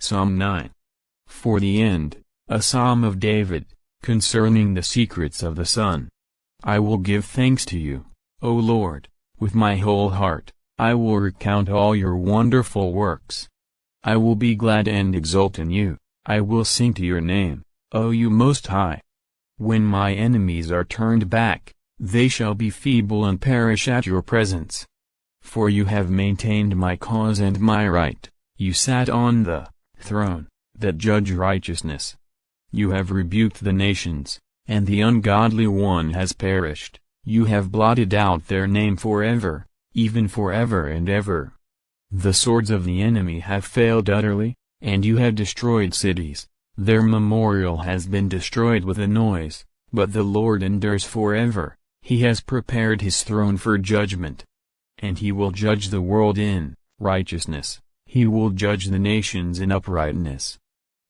Psalm 9. For the end, a psalm of David, concerning the secrets of the Son. I will give thanks to you, O Lord, with my whole heart. I will recount all your wonderful works. I will be glad and exult in you. I will sing to your name, O you Most High. When my enemies are turned back, they shall be feeble and perish at your presence. For you have maintained my cause and my right. You sat on the throne, that judge righteousness. You have rebuked the nations, and the ungodly one has perished. You have blotted out their name forever, even forever and ever. The swords of the enemy have failed utterly, and you have destroyed cities. Their memorial has been destroyed with a noise, but the Lord endures forever. He has prepared his throne for judgment, and he will judge the world in righteousness. He will judge the nations in uprightness.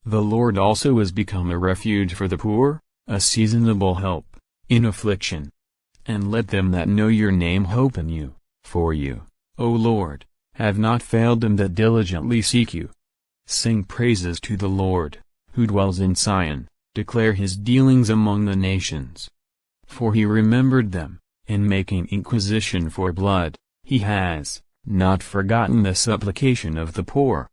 The Lord also is become a refuge for the poor, a seasonable help in affliction. And let them that know your name hope in you, for you, O Lord, have not failed them that diligently seek you. Sing praises to the Lord, who dwells in Zion, declare his dealings among the nations. For he remembered them, in making inquisition for blood, he has not forgotten the supplication of the poor.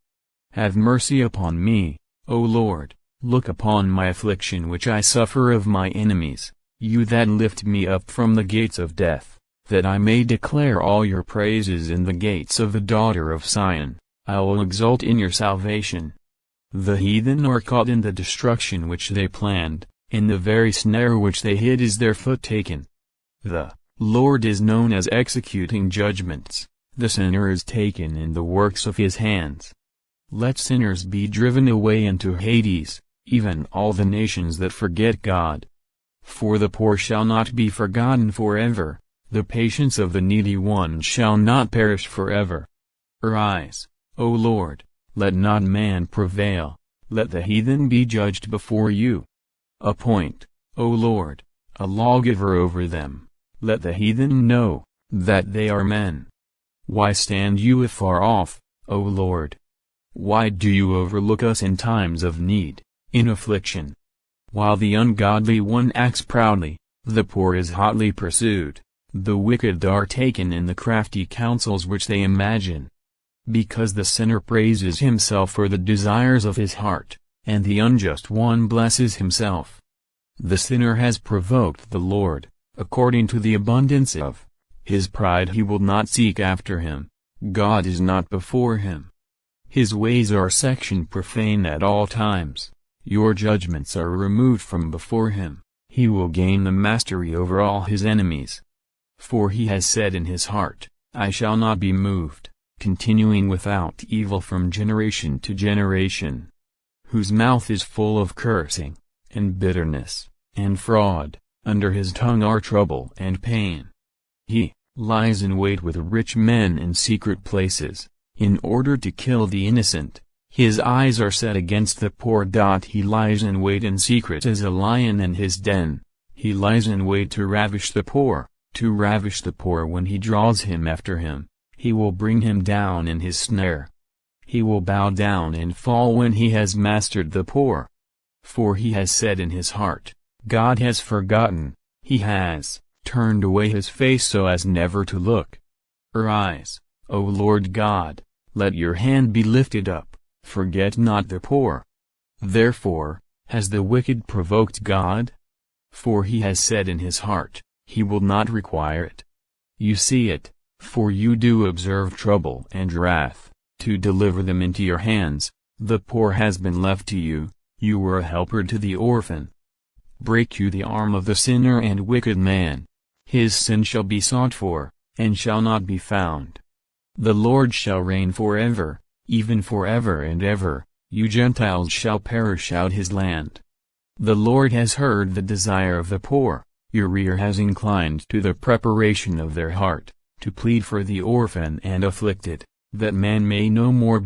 Have mercy upon me, O Lord, look upon my affliction which I suffer of my enemies, you that lift me up from the gates of death, that I may declare all your praises in the gates of the daughter of Zion. I will exult in your salvation. The heathen are caught in the destruction which they planned, in the very snare which they hid is their foot taken. The Lord is known as executing judgments, the sinner is taken in the works of his hands. Let sinners be driven away into Hades, even all the nations that forget God. For the poor shall not be forgotten forever, the patience of the needy one shall not perish forever. Arise, O Lord, let not man prevail, let the heathen be judged before you. Appoint, O Lord, a lawgiver over them, let the heathen know that they are men. Why stand you afar off, O Lord? Why do you overlook us in times of need, in affliction? While the ungodly one acts proudly, the poor is hotly pursued, the wicked are taken in the crafty counsels which they imagine. Because the sinner praises himself for the desires of his heart, and the unjust one blesses himself. The sinner has provoked the Lord, according to the abundance of his pride he will not seek after him, God is not before him. His ways are profane at all times, your judgments are removed from before him, he will gain the mastery over all his enemies. For he has said in his heart, I shall not be moved, continuing without evil from generation to generation. Whose mouth is full of cursing, and bitterness, and fraud, under his tongue are trouble and pain. He lies in wait with rich men in secret places, in order to kill the innocent. His eyes are set against the poor. He lies in wait in secret as a lion in his den. He lies in wait to ravish the poor when he draws him after him. He will bring him down in his snare. He will bow down and fall when he has mastered the poor. For he has said in his heart, God has forgotten, he has turned away his face so as never to look. Arise, O Lord God, let your hand be lifted up, forget not the poor. Therefore, has the wicked provoked God? For he has said in his heart, he will not require it. You see it, for you do observe trouble and wrath, to deliver them into your hands. The poor has been left to you, you were a helper to the orphan. Break you the arm of the sinner and wicked man. His sin shall be sought for, and shall not be found. The Lord shall reign forever, even forever and ever, you Gentiles shall perish out his land. The Lord has heard the desire of the poor, your ear has inclined to the preparation of their heart, to plead for the orphan and afflicted, that man may no more